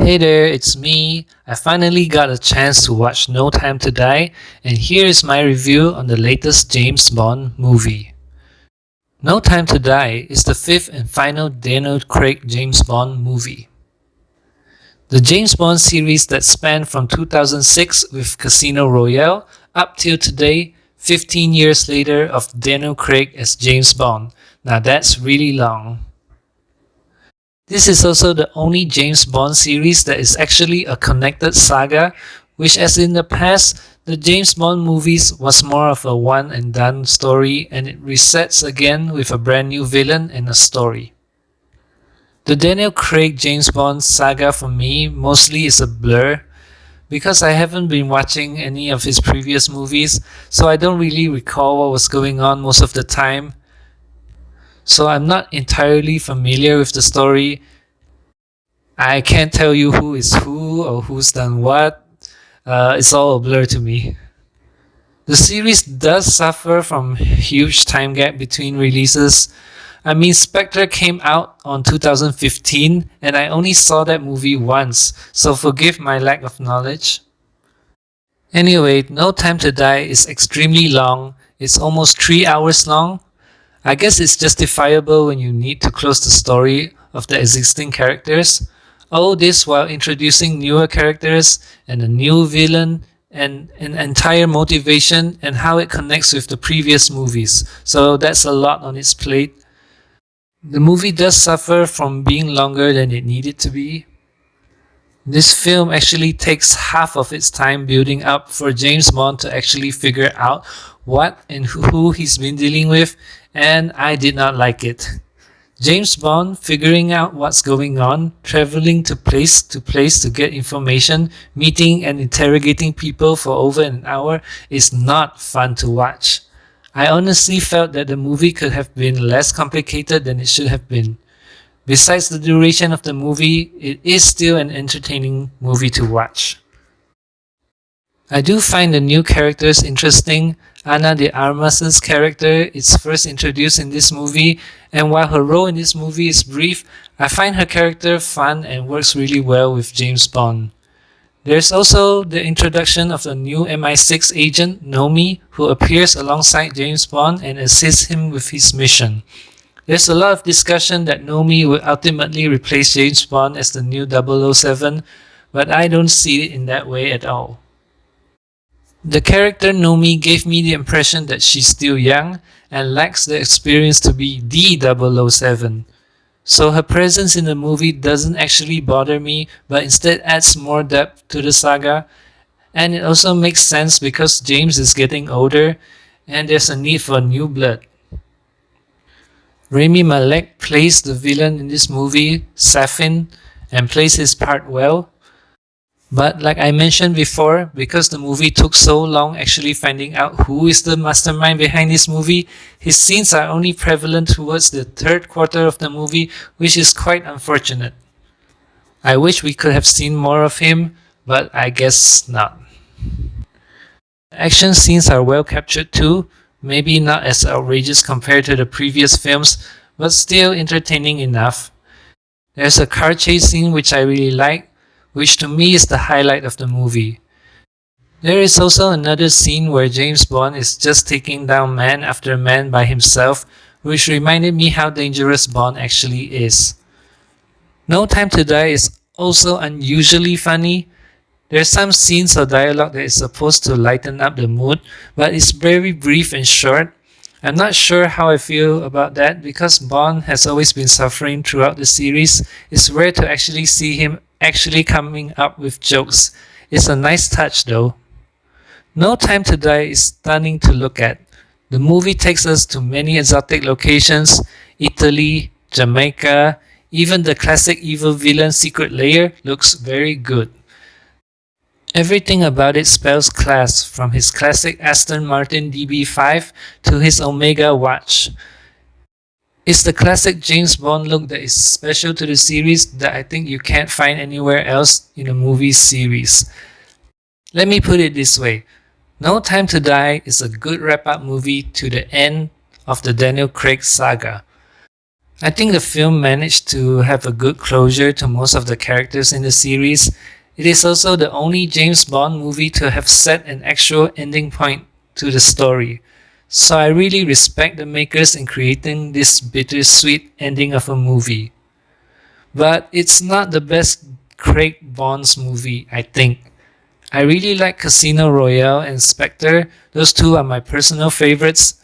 Hey there, it's me. I finally got a chance to watch No Time to Die, and here is my review on the latest James Bond movie. No Time to Die is the fifth and final Daniel Craig James Bond movie. The James Bond series that spanned from 2006 with Casino Royale up till today, 15 years later of Daniel Craig as James Bond. Now that's really long. This is also the only James Bond series that is actually a connected saga, which as in the past, the James Bond movies was more of a one and done story and it resets again with a brand new villain and a story. The Daniel Craig James Bond saga for me mostly is a blur because I haven't been watching any of his previous movies, so I don't really recall what was going on most of the time. So I'm not entirely familiar with the story. I can't tell you who is who or who's done what. It's all a blur to me. The series does suffer from huge time gap between releases. I mean, Spectre came out on 2015 and I only saw that movie once, so forgive my lack of knowledge. Anyway, No Time to Die is extremely long. It's almost 3 hours long. I guess it's justifiable when you need to close the story of the existing characters. All this while introducing newer characters and a new villain and an entire motivation and how it connects with the previous movies. So that's a lot on its plate. The movie does suffer from being longer than it needed to be. This film actually takes half of its time building up for James Bond to actually figure out what and who he's been dealing with, and I did not like it. James Bond figuring out what's going on, traveling to place to get information, meeting and interrogating people for over an hour is not fun to watch. I honestly felt that the movie could have been less complicated than it should have been. Besides the duration of the movie, it is still an entertaining movie to watch. I do find the new characters interesting. Ana de Armas's character is first introduced in this movie, and while her role in this movie is brief, I find her character fun and works really well with James Bond. There's also the introduction of the new MI6 agent, Nomi, who appears alongside James Bond and assists him with his mission. There's a lot of discussion that Nomi will ultimately replace James Bond as the new 007, but I don't see it in that way at all. The character Nomi gave me the impression that she's still young and lacks the experience to be the 007. So her presence in the movie doesn't actually bother me, but instead adds more depth to the saga. And it also makes sense because James is getting older and there's a need for new blood. Rami Malek plays the villain in this movie, Safin, and plays his part well. But like I mentioned before, because the movie took so long actually finding out who is the mastermind behind this movie, his scenes are only prevalent towards the third quarter of the movie, which is quite unfortunate. I wish we could have seen more of him, but I guess not. Action scenes are well captured too, maybe not as outrageous compared to the previous films, but still entertaining enough. There's a car chase scene which I really like, which to me is the highlight of the movie. There is also another scene where James Bond is just taking down man after man by himself, which reminded me how dangerous Bond actually is. No Time to Die is also unusually funny. There are some scenes or dialogue that is supposed to lighten up the mood, but it's very brief and short. I'm not sure how I feel about that because Bond has always been suffering throughout the series. It's rare to actually see him actually coming up with jokes. It's a nice touch though. No Time to Die is stunning to look at. The movie takes us to many exotic locations, Italy, Jamaica, even the classic evil villain Secret Lair looks very good. Everything about it spells class, from his classic Aston Martin DB5 to his Omega watch. It's the classic James Bond look that is special to the series that I think you can't find anywhere else in a movie series. Let me put it this way. No Time to Die is a good wrap-up movie to the end of the Daniel Craig saga. I think the film managed to have a good closure to most of the characters in the series. It is also the only James Bond movie to have set an actual ending point to the story. So I really respect the makers in creating this bittersweet ending of a movie. But it's not the best Craig Bond's movie, I think. I really like Casino Royale and Spectre. Those two are my personal favorites.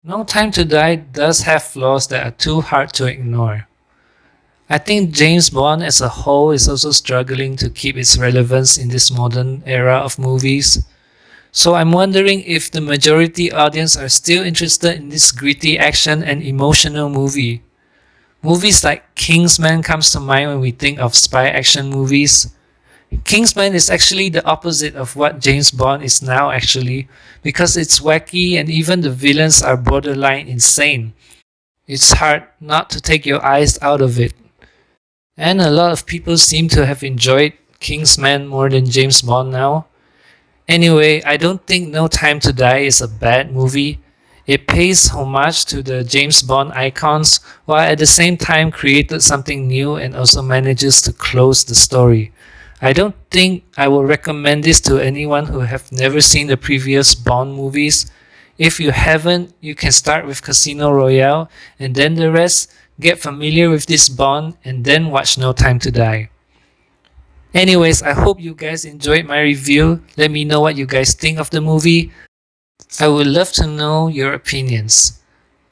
No Time to Die does have flaws that are too hard to ignore. I think James Bond as a whole is also struggling to keep its relevance in this modern era of movies. So I'm wondering if the majority audience are still interested in this gritty action and emotional movie. Movies like Kingsman comes to mind when we think of spy action movies. Kingsman is actually the opposite of what James Bond is now actually, because it's wacky and even the villains are borderline insane. It's hard not to take your eyes out of it. And a lot of people seem to have enjoyed Kingsman more than James Bond now. Anyway, I don't think No Time to Die is a bad movie. It pays homage to the James Bond icons while at the same time created something new and also manages to close the story. I don't think I will recommend this to anyone who have never seen the previous Bond movies. If you haven't, you can start with Casino Royale and then the rest, get familiar with this Bond and then watch No Time to Die. Anyways, I hope you guys enjoyed my review. Let me know what you guys think of the movie. I would love to know your opinions.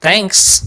Thanks!